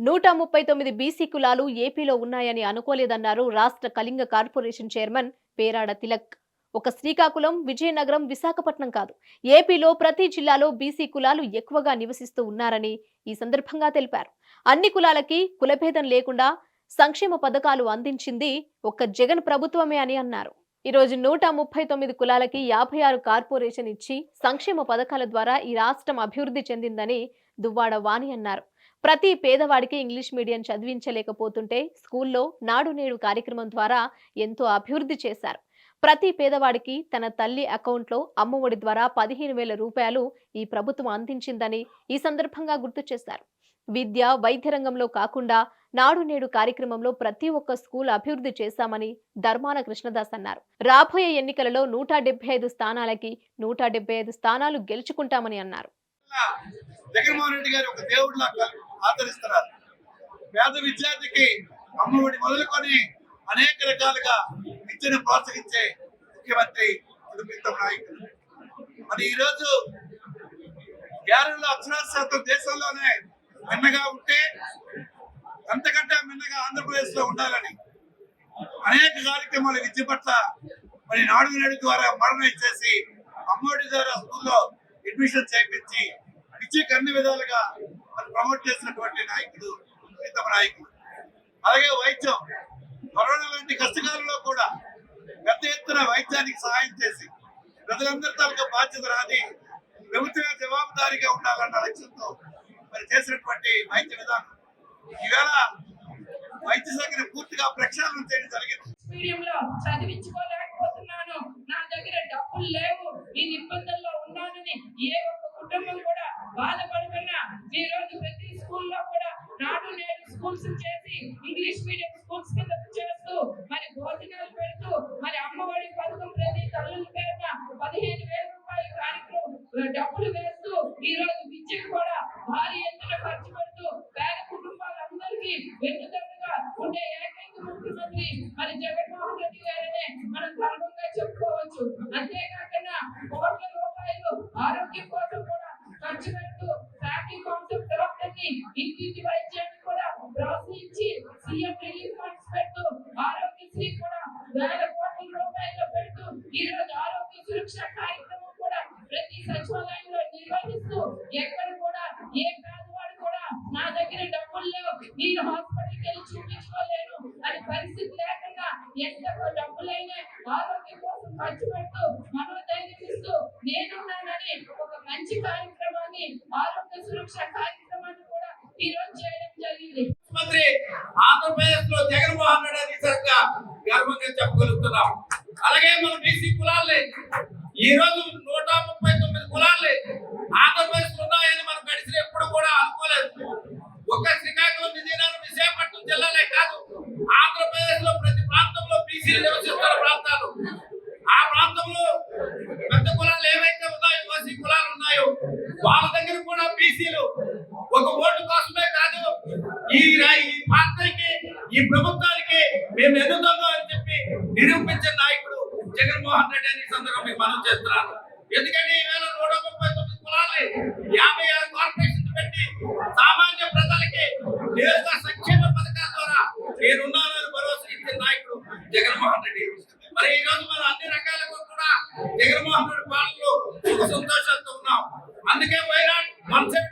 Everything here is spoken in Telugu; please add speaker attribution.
Speaker 1: 139 బీసీ కులాలు ఏపీలో ఉన్నాయని అనుకోలేదన్నారు రాష్ట్ర కళింగ కార్పొరేషన్ చైర్మన్ పేరాడ తిలక్. ఒక శ్రీకాకుళం, విజయనగరం, విశాఖపట్నం కాదు, ఏపీలో ప్రతి జిల్లాలో బీసీ కులాలు ఎక్కువగా నివసిస్తూ ఉన్నారని ఈ సందర్భంగా తెలిపారు. అన్ని కులాలకి కులభేదం లేకుండా సంక్షేమ పథకాలు అందించింది ఒక్క జగన్ ప్రభుత్వమే అని అన్నారు. ఈ రోజు 139 కులాలకి 56 కార్పొరేషన్ ఇచ్చి సంక్షేమ పథకాల ద్వారా ఈ రాష్ట్రం అభివృద్ధి చెందిందని దువ్వాడ వాణి అన్నారు. ప్రతి పేదవాడికి ఇంగ్లీష్ మీడియం చదివించలేకపోతుంటే స్కూల్లో నాడు నేడు కార్యక్రమం ద్వారా ఎంతో అభివృద్ధి చేశారు. ప్రతి పేదవాడికి తన తల్లి అకౌంట్లో అమ్మఒడి ద్వారా 15,000 రూపాయలు ఈ ప్రభుత్వం అందించిందని ఈ సందర్భంగా గుర్తు చేశారు. విద్య, వైద్య రంగంలో కాకుండా నాడు నేడు కార్యక్రమంలో ప్రతి ఒక్క స్కూల్ అభివృద్ధి చేశామని ధర్మాన కృష్ణదాస్ అన్నారు. రాబోయే ఎన్నికలలో 175 స్థానాలకి 175 స్థానాలు గెలుచుకుంటామని అన్నారు.
Speaker 2: జగన్మోహన్ రెడ్డి గారు ఒక దేవుడిలా ఆదరిస్తున్నారు. పేద విద్యార్థికి అమ్మఒడి మొదలుకొని అనేక రకాలుగా విద్యను ప్రోత్సహించే ముఖ్యమంత్రి ప్రీతం నాయకులు. మరి ఈరోజు కేరళలో అక్షరాస్యత దేశంలోనే మిన్నగా ఉంటే అంతకంటే మిన్నగా ఆంధ్రప్రదేశ్ లో ఉండాలని అనేక కార్యక్రమాలు విద్య పట్ల మరి నాడు నేడు ద్వారా మరణం ఇచ్చేసి అమ్మఒడి ద్వారా స్కూల్లో అడ్మిషన్ చేయించి విద్యకు అన్ని విధాలుగా ప్రమోట్ చేసినటువంటి నాయకుడు ప్రీతమ నాయకుడు. అలాగే వైద్యం, కరోనా లాంటి కష్టకాలంలో కూడా పెద్ద ఎత్తున వైద్యానికి సహాయం చేసి ప్రజలందరి తాలూకా బాధ్యత రాని ప్రభుత్వమే జవాబుదారీగా ఉండాలన్న లక్ష్యంతో మరి చేసినటువంటి వైద్య విధానం ఈవేళ వైద్య శాఖని పూర్తిగా ప్రక్షాళన చేయడం జరిగింది.
Speaker 3: మీడియంలో చదివించుకోలేకపోతున్నాను, నా దగ్గర డబ్బులు లేవు, ఈ ఇబ్బందుల్లో ఉన్నానని ఏ ఒక్క కుటుంబం కూడా బాధపడకుండా ఈ రోజు ప్రతి స్కూల్లో కూడా నాడు నేడు స్కూల్స్ చేసి ఇంగ్లీష్ మీడియం స్కూల్స్ కింద చేస్తూ మరి భోజనాలు పెడుతూ మరి అమ్మఒడి పథకం ప్రతి తల్లుల పేరున 15,000 రూపాయల కార్యక్రమం డబ్బులు వేస్తూ ఈ రోజు విద్యకు కూడా భారీ ఎత్తున ఖర్చు పెడుతూ పేద కుటుంబాలందరికీ వెన్నుదన్నుగా ఉండే ఏకైక ముఖ్యమంత్రి మరి జగన్మోహన్ రెడ్డి గారనే మనం గర్వంగా చెప్పుకోవచ్చు. అంతేకాకుండా కోట్ల రూపాయలు ఆరోగ్యం కోసం కూడా ఖర్చు పెడుతూ ఫ్యామిలీ కాన్సెప్ట్ డాక్టర్ని ఇంటింటి వైద్యాన్ని కూడా ప్రోత్సహించి సీఎం రిలీఫ్ ఫండ్స్ పెడుతూ ఆరోగ్యశ్రీ కూడా వేల కోట్ల రూపాయలు పెడుతూ ఈ రోజు ఆరోగ్య సురక్ష కార్యక్రమం కూడా ప్రతి సచివాలయంలో నిర్వహిస్తూ ఎక్కడ కూడా ఏ పేదవాడు కూడా నా దగ్గర డబ్బులు లేవు, నేను హాస్పిటల్కి వెళ్ళి చూపించుకోలేను అని పరిస్థితి లేకుండా ఎంత డబ్బులైనా ఆరోగ్యం కోసం ఖర్చు పెడుతూ మనోధైర్యం ఇస్తూ నేనున్నానని ఒక మంచి కార్యక్రమాన్ని ఆరోగ్య సురక్ష కార్యక్రమాన్ని కూడా ఈ రోజు చేయడం జరిగింది.
Speaker 2: ముఖ్యమంత్రి ఆంధ్రప్రదేశ్ లో జగన్మోహన్ రెడ్డి అని సరిగ్గా గర్వంగా చెప్పగలుగుతున్నాం. అలాగే మన బీసీ కులాలే ఈ రోజు 139 కులాలే ఆంధ్రప్రదేశ్ ఉన్నాయని మనం గడిచిన ఎప్పుడు కూడా అనుకోలేదు. ఒక్క శ్రీకాకుళం, విజయనగరం, విశాఖపట్నం జిల్లాలే కాదు, ఆంధ్రప్రదేశ్ లో ప్రతి ప్రాంతంలో బీసీలు నివసిస్తున్న ప్రాంతాలు, ఆ ప్రాంతంలో పెద్ద కులాలు ఏవైతే ఉన్నాయో, ఓసీ కులాలు ఉన్నాయో వాళ్ళ దగ్గర కూడా బీసీలు ఒక ఓటు కోసమే కాదు ఈ పార్టీకి, ఈ ప్రభుత్వానికి మేము ఎన్నుతాము అని చెప్పి నిరూపించిన నాయకుడు జగన్మోహన్ రెడ్డి అని సందర్భంగా మనం చేస్తున్నాను. ఎందుకంటే ఈవేళ 139 కులాలు 56 కార్పొరేషన్ పెట్టి సామాన్య ప్రజలకి నేరుగా సంక్షేమ పథకాల ద్వారా నేనున్నానని భరోసా ఇచ్చిన నాయకుడు జగన్మోహన్ రెడ్డి. మరి ఈ రోజు మనం అన్ని రకాలుగా కూడా జగన్మోహన్ రెడ్డి పాలనలో సంతోషంతో ఉన్నాం. అందుకే వైనాడు 170